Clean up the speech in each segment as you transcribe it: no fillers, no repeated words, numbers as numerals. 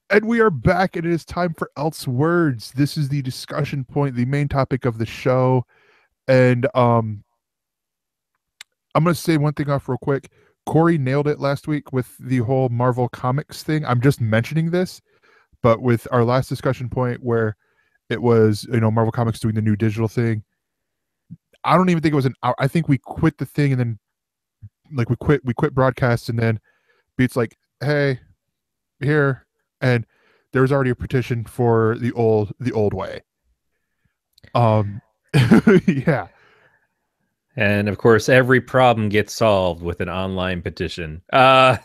And we are back, and it is time for ElseWords. This is the discussion point, the main topic of the show. And I'm going to say one thing off real quick. Corey nailed it last week with the whole Marvel Comics thing. I'm just mentioning this, but with our last discussion point where it was, Marvel Comics doing the new digital thing, I don't even think it was an hour. I think we quit the thing and then like we quit broadcast and then Beats like, hey, here, and there was already a petition for the old way. Um, yeah, And of course, every problem gets solved with an online petition. yeah,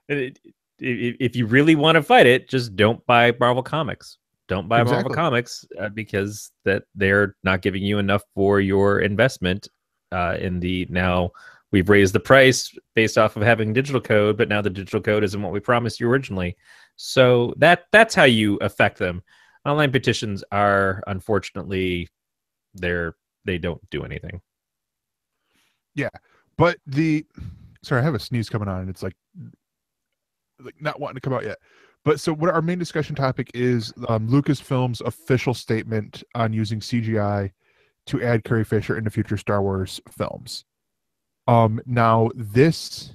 If you really want to fight it, just don't buy Marvel Comics. Don't buy Marvel exactly. Comics because that they're not giving you enough for your investment. In the now we've raised the price based off of having digital code, but now the digital code isn't what we promised you originally. So that's how you affect them. Online petitions are unfortunately they don't do anything. Yeah, but sorry, I have a sneeze coming on, and it's like not wanting to come out yet. But so what our main discussion topic is Lucasfilm's official statement on using CGI to add Carrie Fisher into future Star Wars films. Now this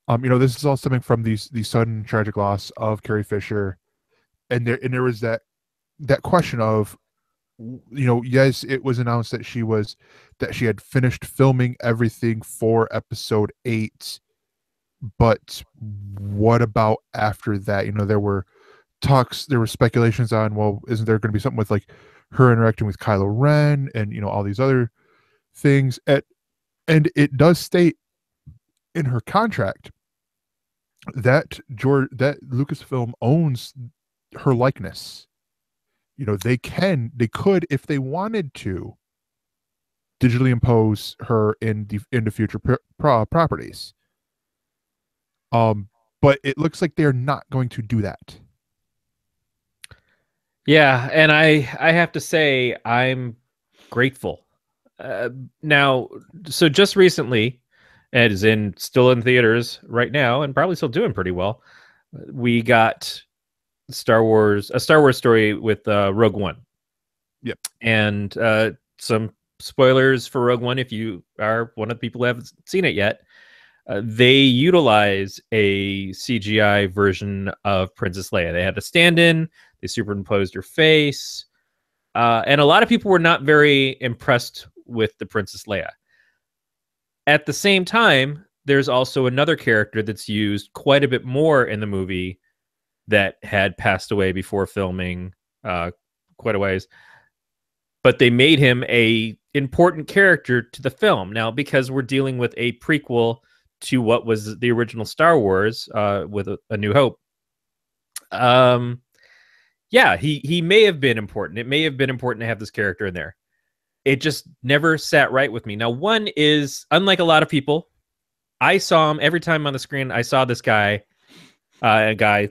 is all stemming from the sudden tragic loss of Carrie Fisher, and there was that question of, yes, it was announced that she had finished filming everything for episode 8, but what about after that? There were talks, there were speculations on, well, isn't there going to be something with like her interacting with Kylo Ren and all these other things? And it does state in her contract that Lucasfilm owns her likeness. They could, if they wanted to, digitally impose her into future properties. But it looks like they're not going to do that. Yeah, and I have to say I'm grateful. Now, so just recently, and is in still in theaters right now, and probably still doing pretty well. We got a Star Wars story with Rogue One, Yep. and some spoilers for Rogue One if you are one of the people who haven't seen it yet. They utilize a CGI version of Princess Leia. They had a stand-in. They superimposed her face, and a lot of people were not very impressed with the Princess Leia. At the same time, there's also another character that's used quite a bit more in the movie that had passed away before filming quite a ways, but they made him a important character to the film. Now, because we're dealing with a prequel to what was the original Star Wars with A New Hope, yeah, he may have been important. It may have been important to have this character in there. It just never sat right with me. Now, one is, unlike a lot of people, I saw him every time on the screen. I saw this guy, a guy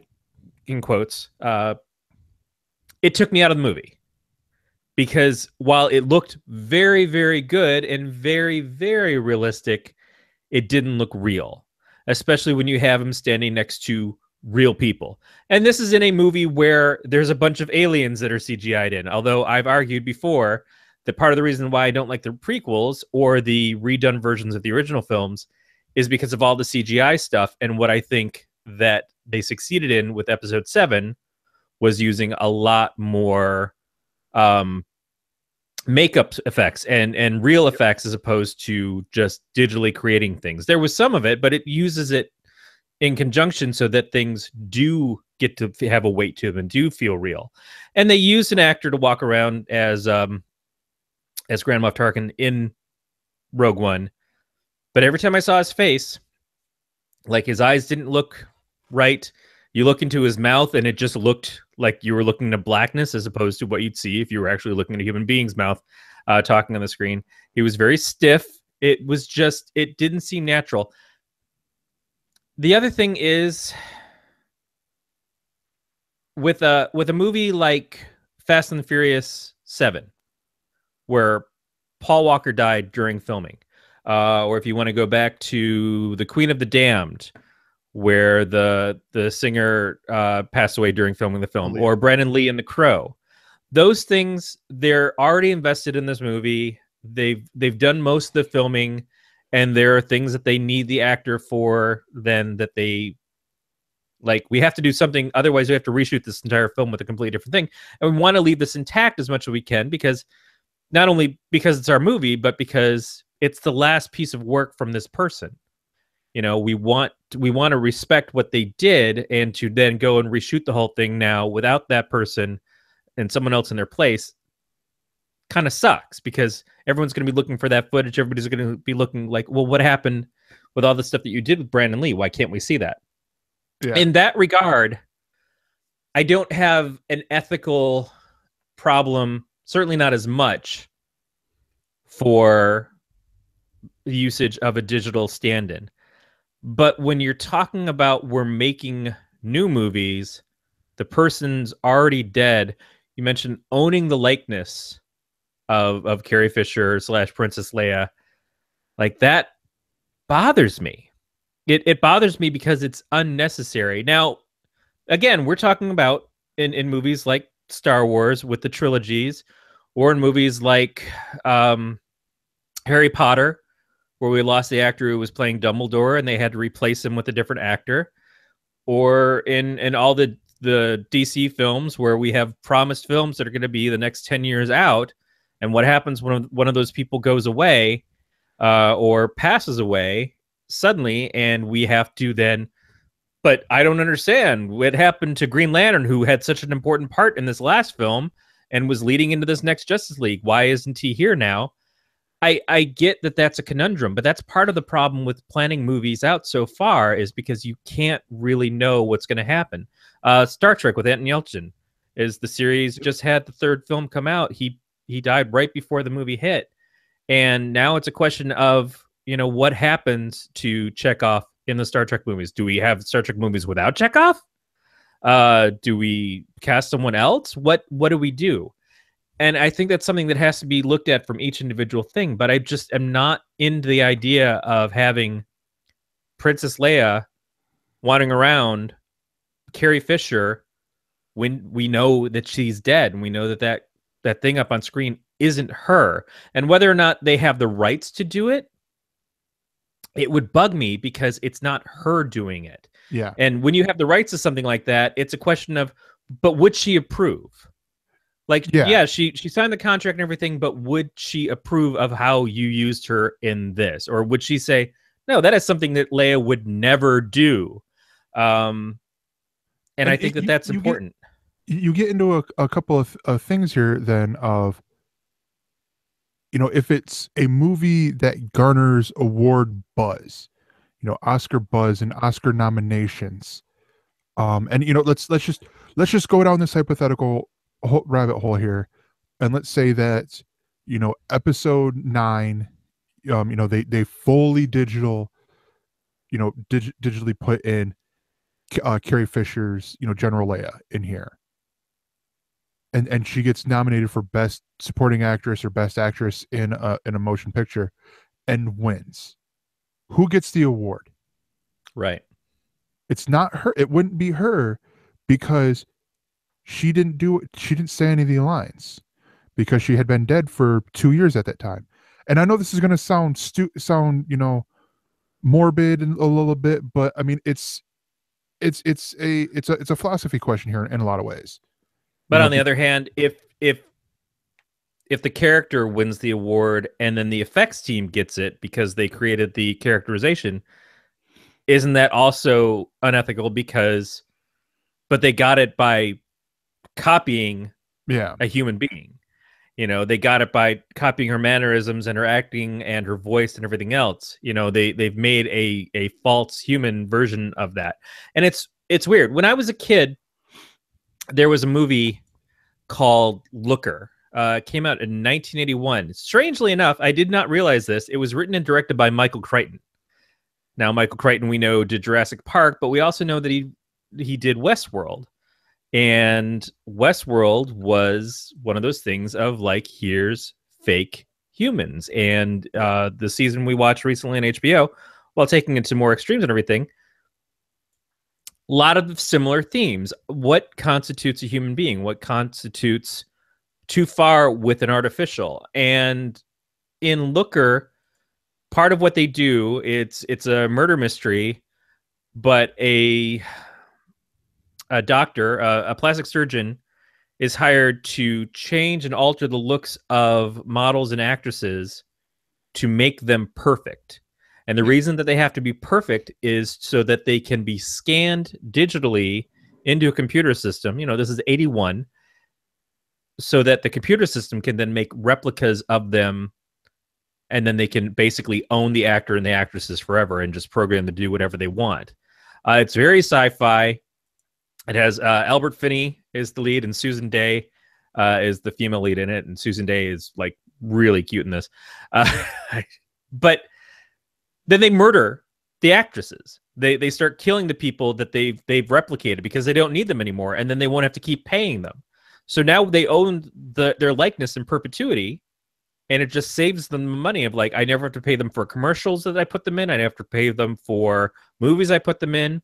in quotes. It took me out of the movie because while it looked very, very good and very, very realistic, it didn't look real, especially when you have him standing next to real people. And this is in a movie where there's a bunch of aliens that are CGI'd in. Although I've argued before that part of the reason why I don't like the prequels or the redone versions of the original films is because of all the CGI stuff. And what I think that they succeeded in with episode 7 was using a lot more makeup effects and real effects as opposed to just digitally creating things. There was some of it, but it uses it in conjunction so that things do get to have a weight to them and do feel real. And they used an actor to walk around as Grand Moff Tarkin in Rogue One, but every time I saw his face, like his eyes didn't look right. You look into his mouth and it just looked like you were looking into blackness as opposed to what you'd see if you were actually looking at a human being's mouth talking on the screen. He was very stiff. It didn't seem natural. The other thing is with a movie like Fast and the Furious 7, where Paul Walker died during filming, or if you want to go back to The Queen of the Damned, where the singer passed away during filming the film, Leia. or Brandon Lee in The Crow. Those things, they're already invested in this movie. They've done most of the filming, and there are things that they need the actor for. Then that they like, we have to do something, otherwise we have to reshoot this entire film with a completely different thing. And we want to leave this intact as much as we can, because not only because it's our movie, but because it's the last piece of work from this person. You know, we want to respect what they did, and to then go and reshoot the whole thing now without that person and someone else in their place kind of sucks, because everyone's going to be looking for that footage. Everybody's going to be looking like, well, what happened with all the stuff that you did with Brandon Lee? Why can't we see that? Yeah. In that regard, I don't have an ethical problem, certainly not as much, for the usage of a digital stand-in. But when you're talking about we're making new movies, the person's already dead. You mentioned owning the likeness of Carrie Fisher / Princess Leia. Like, that bothers me. It bothers me because it's unnecessary. Now, again, we're talking about in movies like Star Wars with the trilogies, or in movies like Harry Potter, where we lost the actor who was playing Dumbledore and they had to replace him with a different actor, or in all the DC films where we have promised films that are going to be the next 10 years out, and what happens when one of those people goes away or passes away suddenly, and we have to then, but I don't understand what happened to Green Lantern, who had such an important part in this last film and was leading into this next Justice League. Why isn't he here now? I get that that's a conundrum, but that's part of the problem with planning movies out so far, is because you can't really know what's going to happen. Star Trek with Anton Yelchin, is the series just had the third film come out. He died right before the movie hit. And now it's a question of, you know, what happens to Chekhov in the Star Trek movies? Do we have Star Trek movies without Chekhov? Do we cast someone else? What do we do? And I think that's something that has to be looked at from each individual thing. But I just am not into the idea of having Princess Leia wandering around Carrie Fisher when we know that she's dead, and we know that thing up on screen isn't her. And whether or not they have the rights to do it, it would bug me, because it's not her doing it. Yeah. And when you have the rights to something like that, it's a question of, but would she approve? Like, yeah, she signed the contract and everything, but would she approve of how you used her in this? Or would she say, no, that is something that Leia would never do? And I think that's important. You get into a couple of things here then of, you know, if it's a movie that garners award buzz, you know, Oscar buzz and Oscar nominations, and you know, let's just go down this hypothetical rabbit hole here, and let's say that, you know, episode 9, you know, they fully digital, you know, digitally put in Carrie Fisher's, you know, General Leia in here, and she gets nominated for best supporting actress or best actress in a motion picture and wins. Who gets the award? Right. It's not her. It wouldn't be her, because she didn't say any of the lines, because she had been dead for 2 years at that time. And I know this is going to sound, you know, morbid and a little bit, but I mean, it's a philosophy question here in a lot of ways. But on the other hand, if the character wins the award and then the effects team gets it because they created the characterization, isn't that also unethical? Because, but they got it by copying a human being. You know, they got it by copying her mannerisms and her acting and her voice and everything else. You know, they've made a false human version of that. And it's weird. When I was a kid, there was a movie called Looker. It came out in 1981. Strangely enough, I did not realize this. It was written and directed by Michael Crichton. Now, Michael Crichton, we know, did Jurassic Park, but we also know that he did Westworld. And Westworld was one of those things of, like, here's fake humans. And the season we watched recently on HBO, while taking it to more extremes and everything, lot of similar themes. What constitutes a human being? What constitutes too far with an artificial? And in Looker, part of what they do, it's a murder mystery, but a doctor, a plastic surgeon, is hired to change and alter the looks of models and actresses to make them perfect. And the reason that they have to be perfect is so that they can be scanned digitally into a computer system. You know, this is 81, so that the computer system can then make replicas of them, and then they can basically own the actor and the actresses forever and just program them to do whatever they want. It's very sci-fi. It has Albert Finney is the lead, and Susan Day is the female lead in it. And Susan Day is like really cute in this. But then they murder the actresses. They start killing the people that they've replicated because they don't need them anymore, and then they won't have to keep paying them. So now they own their likeness in perpetuity, and it just saves them the money of like, I never have to pay them for commercials that I put them in. I have to pay them for movies I put them in.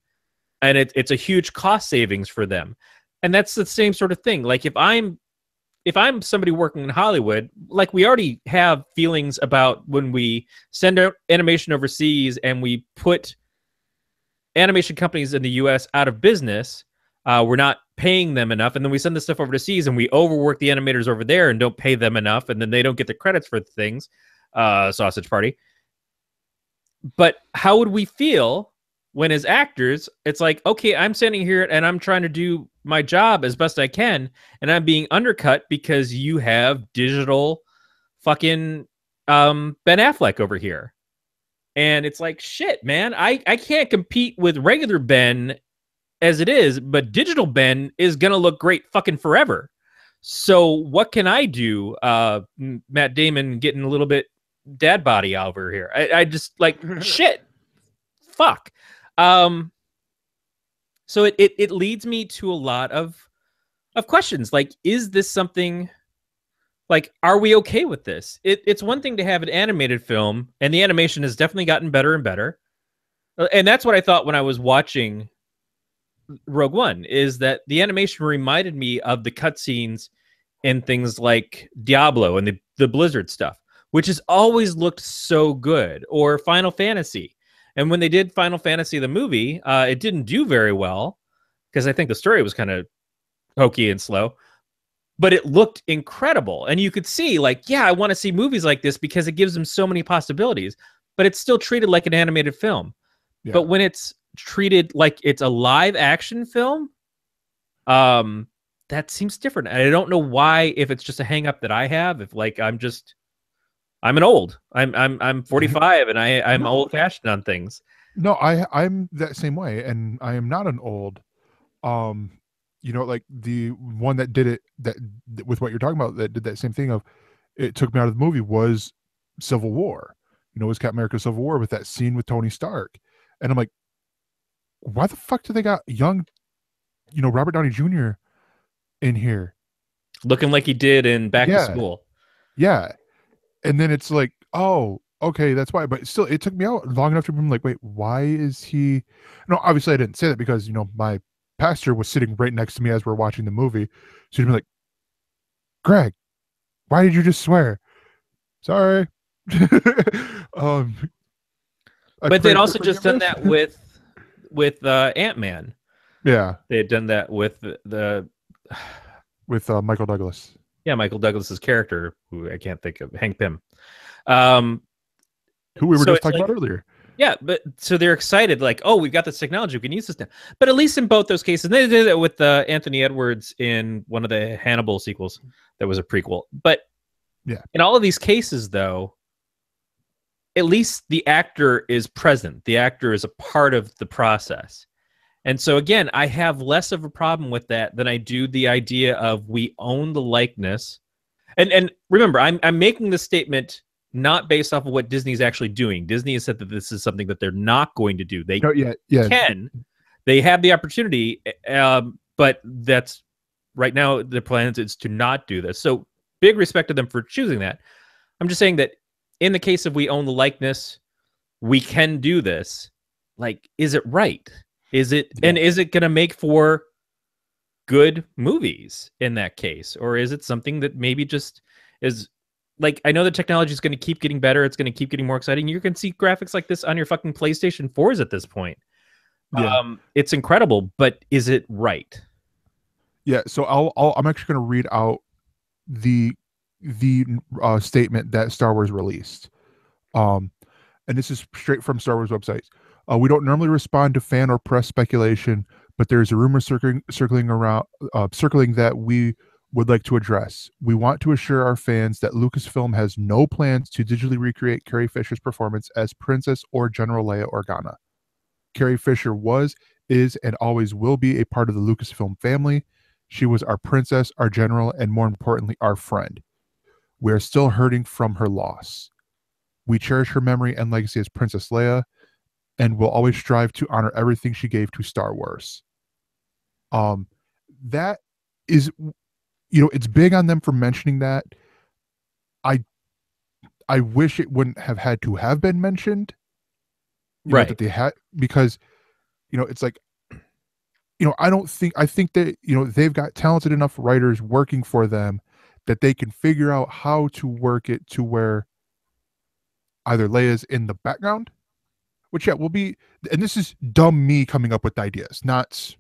And it's a huge cost savings for them. And that's the same sort of thing. Like if I'm somebody working in Hollywood, like we already have feelings about when we send out animation overseas and we put animation companies in the US out of business, we're not paying them enough. And then we send this stuff overseas and we overwork the animators over there and don't pay them enough. And then they don't get the credits for things. Sausage party. But how would we feel when as actors, it's like, okay, I'm standing here and I'm trying to do my job as best I can, and I'm being undercut because you have digital fucking Ben Affleck over here. And it's like, shit, man, I can't compete with regular Ben as it is, but digital Ben is going to look great fucking forever. So what can I do? Matt Damon getting a little bit dad body over here. I just like, shit, fuck. So it leads me to a lot of questions. Like, is this something, like, are we okay with this? It's one thing to have an animated film, and the animation has definitely gotten better and better. And that's what I thought when I was watching Rogue One, is that the animation reminded me of the cutscenes in things like Diablo and the Blizzard stuff, which has always looked so good, or Final Fantasy. And when they did Final Fantasy, the movie, it didn't do very well because I think the story was kind of hokey and slow, but it looked incredible. And you could see, like, yeah, I want to see movies like this because it gives them so many possibilities, but it's still treated like an animated film. Yeah. But when it's treated like it's a live action film, that seems different. And I don't know why, if it's just a hang up that I have, if like I'm 45 and I'm old fashioned on things. No, I'm that same way, and I am not an old. You know, like the one that did it, that with what you're talking about, that did that same thing of it took me out of the movie, was Civil War. You know, it was Captain America Civil War with that scene with Tony Stark, and I'm like, why the fuck do they got young, you know, Robert Downey Jr. in here, looking like he did in Back to School? Yeah. And then it's like, oh, okay, that's why. But still, it took me out long enough to be like, wait, why is he? No, obviously I didn't say that because, you know, my pastor was sitting right next to me as we're watching the movie. So he'd be like, Greg, why did you just swear? Sorry. But they'd also just done that with Ant-Man. Yeah. They had done that with with Michael Douglas. Yeah, Michael Douglas's character, who I can't think of, Hank Pym. Who we were just talking about earlier. Yeah, but so they're excited, like, oh, we've got this technology, we can use this now. But at least in both those cases, they did it with Anthony Edwards in one of the Hannibal sequels that was a prequel. But yeah, in all of these cases, though, at least the actor is present. The actor is a part of the process. And so, again, I have less of a problem with that than I do the idea of we own the likeness. And remember, I'm making this statement not based off of what Disney's actually doing. Disney has said that this is something that they're not going to do. They can. They have the opportunity, but that's right now the plan is to not do this. So big respect to them for choosing that. I'm just saying that in the case of we own the likeness, we can do this. Like, is it right? Is it Yeah. and is it going to make for good movies in that case, or is it something that maybe just is like, I know the technology is going to keep getting better, it's going to keep getting more exciting. You can see graphics like this on your fucking PlayStation 4s at this point. Yeah. It's incredible, but is it right? Yeah. So I'm actually going to read out the statement that Star Wars released. Um, and this is straight from Star Wars websites. We don't normally respond to fan or press speculation, but there's a rumor circling around, circling that we would like to address. We want to assure our fans that Lucasfilm has no plans to digitally recreate Carrie Fisher's performance as Princess or General Leia Organa. Carrie Fisher was, is, and always will be a part of the Lucasfilm family. She was our princess, our general, and more importantly, our friend. We are still hurting from her loss. We cherish her memory and legacy as Princess Leia, and will always strive to honor everything she gave to Star Wars. That is, it's big on them for mentioning that. I wish it wouldn't have had to have been mentioned. Right. That they had, because it's like, I think that they've got talented enough writers working for them that they can figure out how to work it to where either Leia's in the background, which will be, and this is dumb me coming up with ideas, not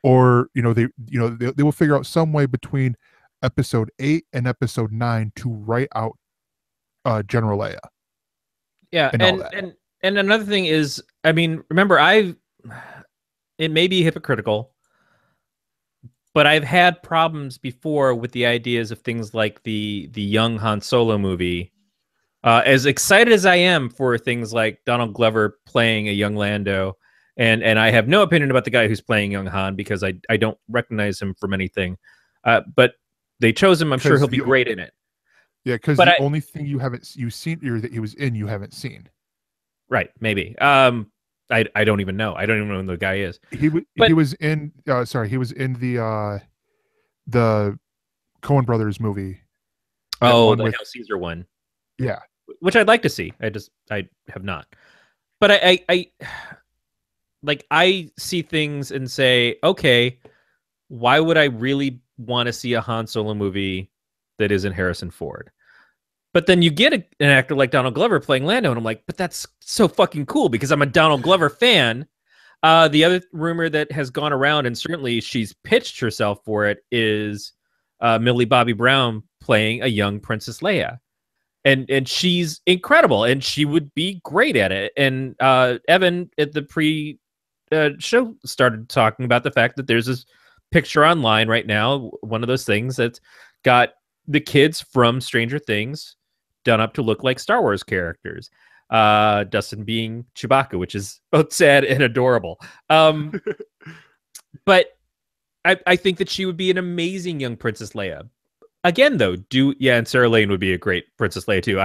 or they will figure out some way between episode 8 and episode 9 to write out General Leia. Yeah, and another thing is, I mean, remember, it may be hypocritical, but I've had problems before with the ideas of things like the young Han Solo movie. As excited as I am for things like Donald Glover playing a young Lando, and I have no opinion about the guy who's playing young Han because I don't recognize him from anything, but they chose him. I'm sure he'll be great in it. Yeah, because the only thing you've seen or that he was in, you haven't seen. Right, maybe. I don't even know. I don't even know who the guy is. He was in the Coen Brothers movie. Oh, the Hail Caesar one. Yeah, which I'd like to see. I have not. But I see things and say, okay, why would I really want to see a Han Solo movie that isn't Harrison Ford? But then you get an actor like Donald Glover playing Lando, and I'm like, but that's so fucking cool because I'm a Donald Glover fan. The other rumor that has gone around, and certainly she's pitched herself for it, is Millie Bobby Brown playing a young Princess Leia. And she's incredible, and she would be great at it. And Evan at the show started talking about the fact that there's this picture online right now, one of those things that's got the kids from Stranger Things done up to look like Star Wars characters. Dustin being Chewbacca, which is both sad and adorable. But I think that she would be an amazing young Princess Leia. Again, though, and Sarah Lane would be a great Princess Leia too.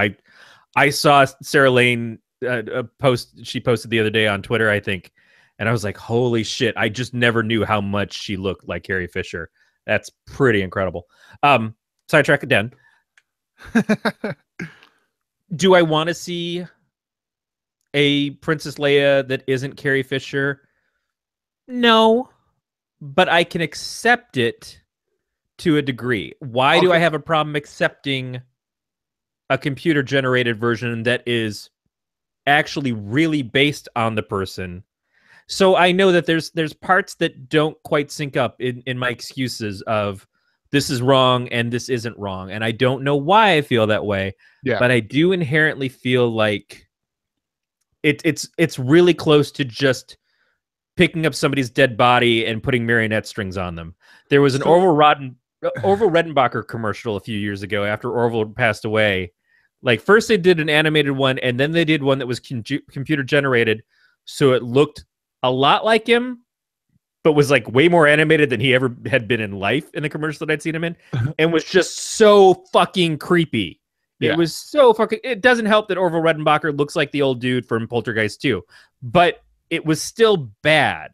I saw Sarah Lane a post she posted the other day on Twitter, I think, and I was like, holy shit! I just never knew how much she looked like Carrie Fisher. That's pretty incredible. Sidetrack again. Do I want to see a Princess Leia that isn't Carrie Fisher? No, but I can accept it to a degree. Why do I have a problem accepting a computer-generated version that is actually really based on the person? So I know that there's parts that don't quite sync up in my excuses of this is wrong and this isn't wrong. And I don't know why I feel that way. Yeah. But I do inherently feel like it's really close to just picking up somebody's dead body and putting marionette strings on them. There was an Orville Redenbacher commercial a few years ago after Orville passed away. Like, first they did an animated one, and then they did one that was computer generated, so it looked a lot like him, but was like way more animated than he ever had been in life in the commercial that I'd seen him in, and was just so fucking creepy. Yeah. It was so fucking... It doesn't help that Orville Redenbacher looks like the old dude from Poltergeist 2, but it was still bad.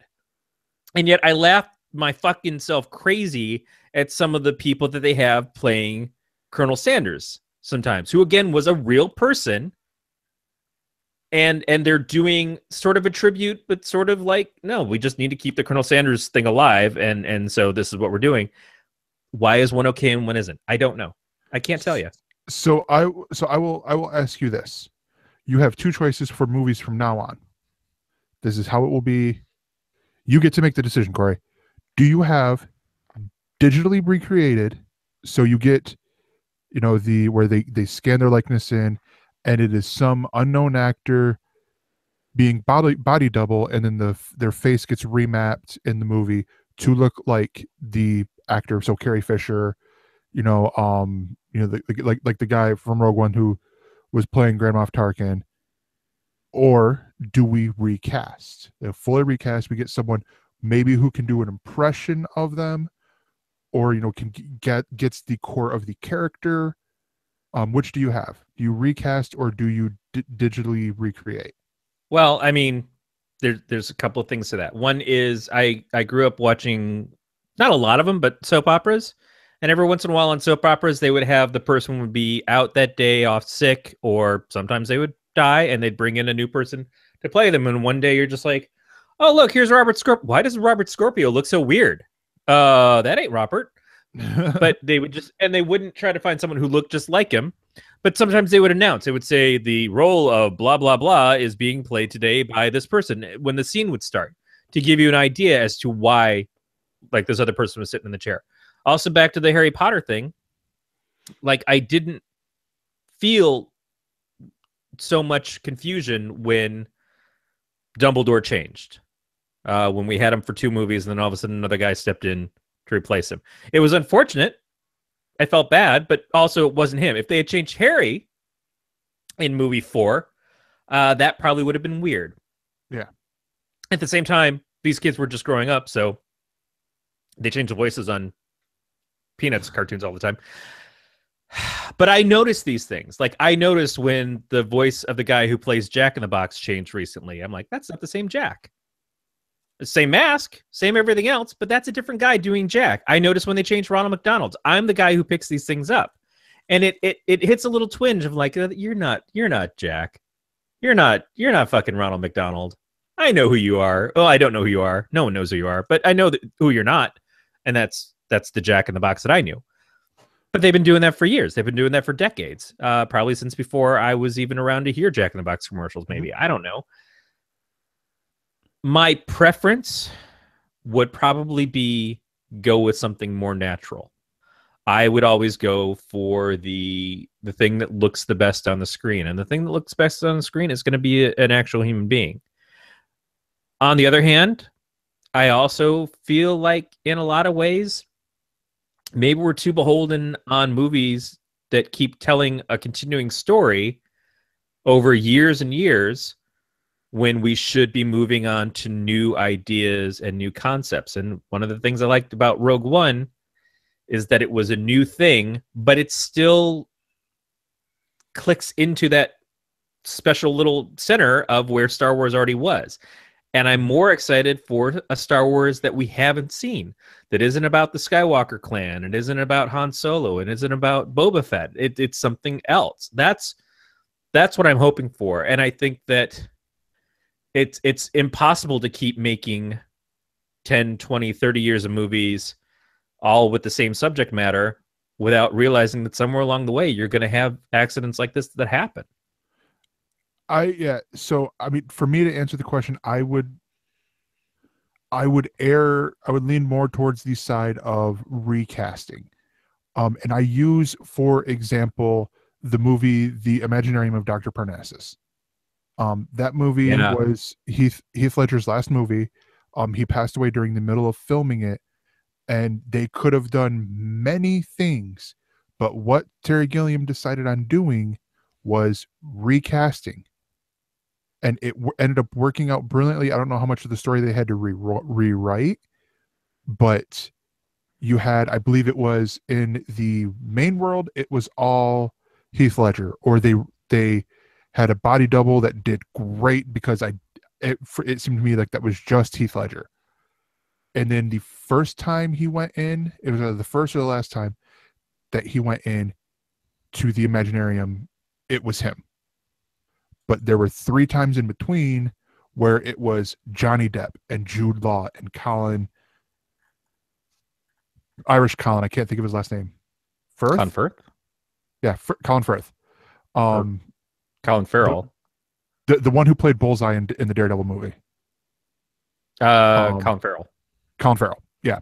And yet I laughed my fucking self crazy at some of the people that they have playing Colonel Sanders sometimes, who again was a real person and they're doing sort of a tribute, but sort of like, no, we just need to keep the Colonel Sanders thing alive, and so this is what we're doing. Why is one okay and one isn't? I don't know. I can't tell you. So I will ask you this. You have two choices for movies from now on. This is how it will be. You get to make the decision, Corey. Do you have digitally recreated, so you get, the where they scan their likeness in, and it is some unknown actor being body double, and then their face gets remapped in the movie to look like the actor, so Carrie Fisher, like the guy from Rogue One who was playing Grand Moff Tarkin. Or do we recast? If fully recast, we get someone maybe who can do an impression of them, or can gets the core of the character. Which do you have? Do you recast, or do you digitally recreate? Well, I mean, there's a couple of things to that. One is I grew up watching, not a lot of them, but soap operas. And every once in a while on soap operas, they would have the person would be out that day off sick, or sometimes they would die, and they'd bring in a new person to play them. And one day you're just like, oh, look, here's Robert Scorpio. Why does Robert Scorpio look so weird? That ain't Robert. But they wouldn't try to find someone who looked just like him. But sometimes they would announce, it would say the role of blah, blah, blah is being played today by this person when the scene would start, to give you an idea as to why, like, this other person was sitting in the chair. Also, back to the Harry Potter thing, like, I didn't feel so much confusion when Dumbledore changed. When we had him for 2 movies, and then all of a sudden another guy stepped in to replace him. It was unfortunate. I felt bad, but also it wasn't him. If they had changed Harry in movie 4, that probably would have been weird. Yeah. At the same time, these kids were just growing up, so they changed the voices on Peanuts cartoons all the time. But I noticed these things. Like, I noticed when the voice of the guy who plays Jack in the Box changed recently. I'm like, that's not the same Jack. Same mask, same everything else, but that's a different guy doing Jack. I noticed when they changed Ronald McDonald's. I'm the guy who picks these things up. And it hits a little twinge of like, you're not Jack. You're not fucking Ronald McDonald. I know who you are. Oh, I don't know who you are. No one knows who you are, but I know who you're not. And that's the Jack in the Box that I knew. But they've been doing that for years. They've been doing that for decades. Probably since before I was even around to hear Jack in the Box commercials, maybe. I don't know. My preference would probably be go with something more natural. I would always go for the thing that looks the best on the screen. And the thing that looks best on the screen is going to be an actual human being. On the other hand, I also feel like in a lot of ways, maybe we're too beholden on movies that keep telling a continuing story over years and years, when we should be moving on to new ideas and new concepts. And one of the things I liked about Rogue One is that it was a new thing, but it still clicks into that special little center of where Star Wars already was. And I'm more excited for a Star Wars that we haven't seen, that isn't about the Skywalker clan, it isn't about Han Solo, it isn't about Boba Fett. It's something else. That's what I'm hoping for. And I think that it's impossible to keep making 10, 20, 30 years of movies all with the same subject matter without realizing that somewhere along the way you're going to have accidents like this that happen. So I mean, for me to answer the question, I would lean more towards the side of recasting. And I use, for example, the movie The Imaginarium of Dr. Parnassus. That movie was Heath Ledger's last movie. He passed away during the middle of filming it, and they could have done many things, but what Terry Gilliam decided on doing was recasting, and it ended up working out brilliantly. I don't know how much of the story they had to rewrite, but you had, I believe it was in the main world, it was all Heath Ledger, or they had a body double that did great, because it seemed to me like that was just Heath Ledger. And then the first time he went in, it was either the first or the last time that he went in to the Imaginarium, it was him. but there were 3 times in between where it was Johnny Depp and Jude Law and Colin, Irish Colin. I can't think of his last name. Colin Firth? Firth Yeah, Colin Firth. or Um, Colin the, Farrell? the one who played Bullseye in the Daredevil movie. Colin Farrell. Colin Farrell. Yeah.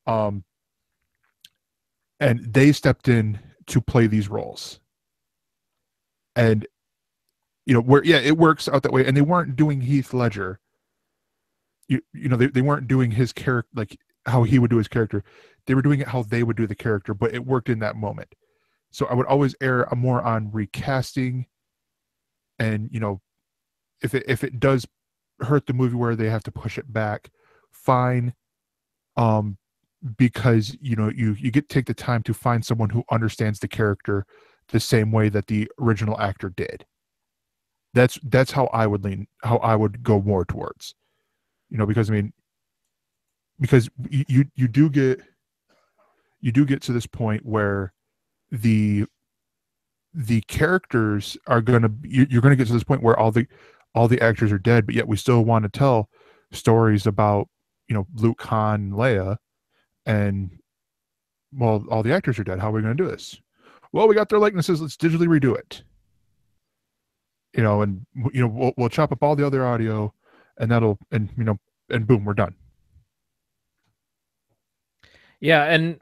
Um, and they stepped in to play these roles. And where it works out that way. And they weren't doing Heath Ledger. They weren't doing his character like how he would do his character. They were doing it how they would do the character, but it worked in that moment. So I would always err more on recasting, and if it does hurt the movie where they have to push it back, fine. Because you get take the time to find someone who understands the character the same way that the original actor did. That's how I would lean, how I would go more towards. Because because you do get to this point where the characters are gonna you're gonna get to this point where all the actors are dead, but yet we still want to tell stories about Luke, Han, Leia, and well, all the actors are dead. How are we going to do this? Well, we got their likenesses. Let's digitally redo it. And we'll chop up all the other audio, and and boom, we're done. Yeah, and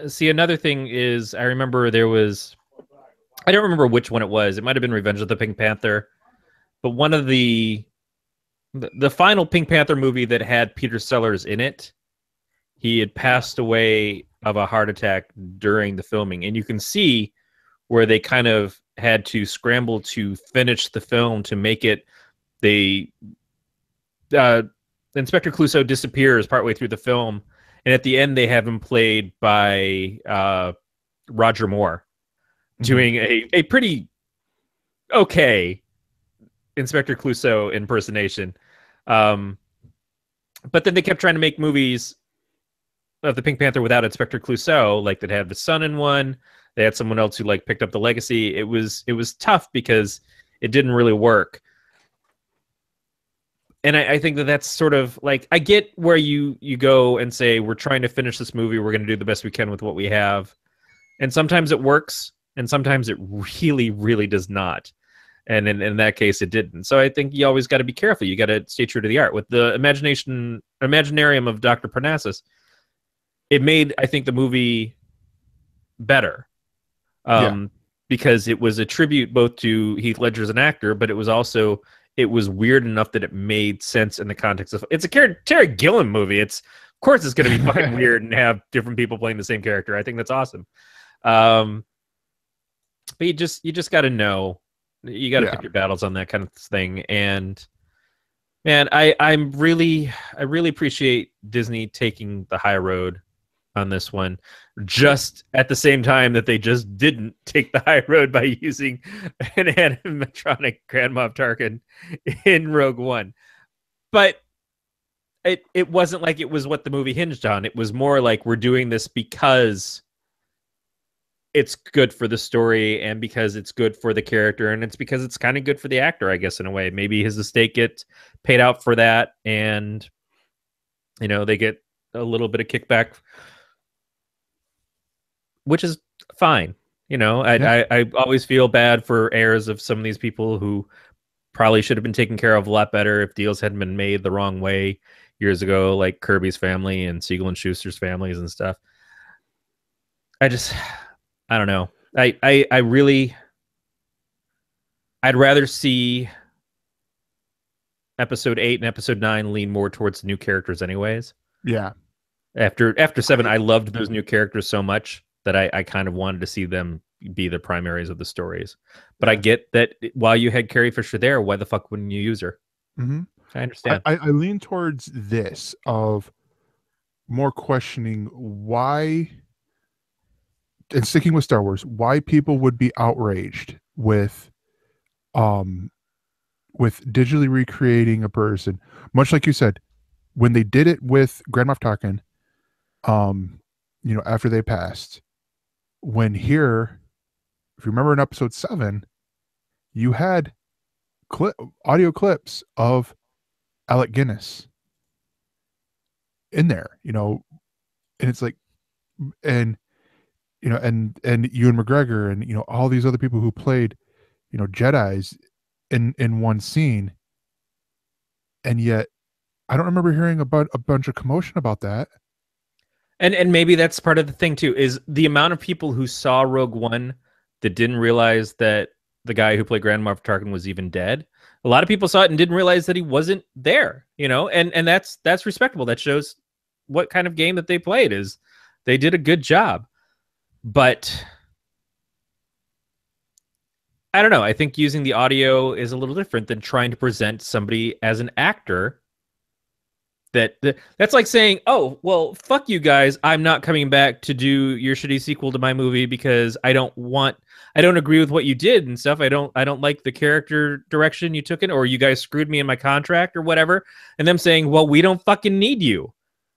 see, another thing is, I remember I don't remember which one it was. It might have been Revenge of the Pink Panther, but one of the final Pink Panther movie that had Peter Sellers in it, he had passed away of a heart attack during the filming, and you can see where they kind of had to scramble to finish the film to make it. Inspector Clouseau disappears partway through the film, and at the end they have him played by Roger Moore, doing a pretty okay Inspector Clouseau impersonation. But then they kept trying to make movies of the Pink Panther without Inspector Clouseau, like that had the son in one. They had someone else who like picked up the legacy. It was tough because it didn't really work. And I think that's sort of like, I get where you go and say, we're trying to finish this movie. We're going to do the best we can with what we have. And sometimes it works, and sometimes it really, really does not. And in that case, it didn't. So I think you always got to be careful. You got to stay true to the art. With the Imaginarium of Dr. Parnassus, it made, I think, the movie better. Because it was a tribute both to Heath Ledger as an actor, but it was weird enough that it made sense in the context of, it's a Terry Gilliam movie. Of course it's going to be fucking weird and have different people playing the same character. I think that's awesome. But you just got to know, you got to pick your battles on that kind of thing. And man, I really appreciate Disney taking the high road on this one, just at the same time that they just didn't take the high road by using an animatronic Grand Moff Tarkin in Rogue One. But it wasn't like it was what the movie hinged on. It was more like, we're doing this because it's good for the story, and because it's good for the character, and it's because it's kind of good for the actor, I guess, in a way. Maybe his estate gets paid out for that, and they get a little bit of kickback, which is fine. I always feel bad for heirs of some of these people who probably should have been taken care of a lot better if deals hadn't been made the wrong way years ago, like Kirby's family and Siegel and Schuster's families and stuff. I don't know. I'd rather see episode 8 and episode 9 lean more towards new characters anyways. Yeah. After 7, I loved those new characters so much that I kind of wanted to see them be the primaries of the stories. But I get that while you had Carrie Fisher there, why the fuck wouldn't you use her? Mm-hmm. I understand. I lean towards this of more questioning why, and sticking with Star Wars, why people would be outraged with digitally recreating a person, much like you said, when they did it with Grand Moff Tarkin, after they passed. When here, if you remember in episode 7, you had audio clips of Alec Guinness in there, and it's like, and and Ewan McGregor, and all these other people who played Jedis in one scene, and yet I don't remember hearing about a bunch of commotion about that. And maybe that's part of the thing too, is the amount of people who saw Rogue One that didn't realize that the guy who played Grand Moff Tarkin was even dead. A lot of people saw it and didn't realize that he wasn't there, and that's respectable. That shows what kind of game that they played. Is they did a good job. But I don't know. I think using the audio is a little different than trying to present somebody as an actor. That's like saying, oh, well, fuck you guys. I'm not coming back to do your shitty sequel to my movie because I don't agree with what you did and stuff. I don't like the character direction you took in, or you guys screwed me in my contract or whatever. And them saying, well, we don't fucking need you.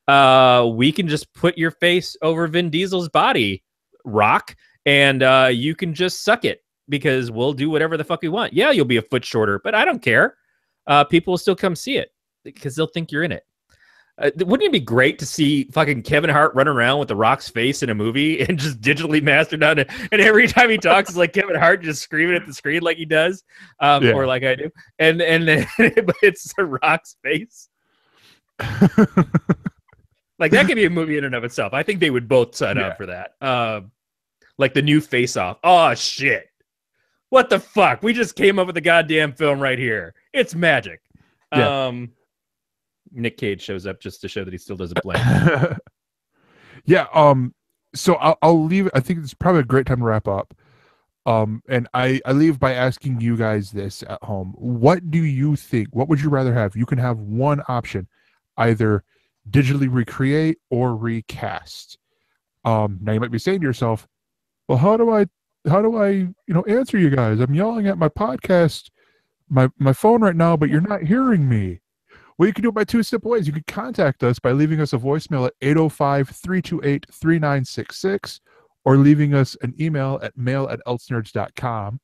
We can just put your face over Vin Diesel's body, Rock, and you can just suck it because we'll do whatever the fuck we want. Yeah, you'll be a foot shorter, but I don't care. People will still come see it because they'll think you're in it. Wouldn't it be great to see fucking Kevin Hart run around with The Rock's face in a movie and just digitally mastered on it? And every time he talks, it's like Kevin Hart just screaming at the screen like he does, or like I do. And but it's The Rock's face. Like that could be a movie in and of itself. I think they would both sign up for that. Like the new Face Off. Oh shit! What the fuck? We just came up with a goddamn film right here. It's magic. Yeah. Nick Cage shows up just to show that he still doesn't blink. Yeah. So I'll leave. I think it's probably a great time to wrap up. And I leave by asking you guys this at home. What do you think? What would you rather have? You can have one option, either digitally recreate or recast. Now you might be saying to yourself, well, how do I answer you guys? I'm yelling at my podcast, my phone right now, but you're not hearing me. Well, you can do it by two simple ways. You can contact us by leaving us a voicemail at 805-328-3966 or leaving us an email at mail@elsenerds.com.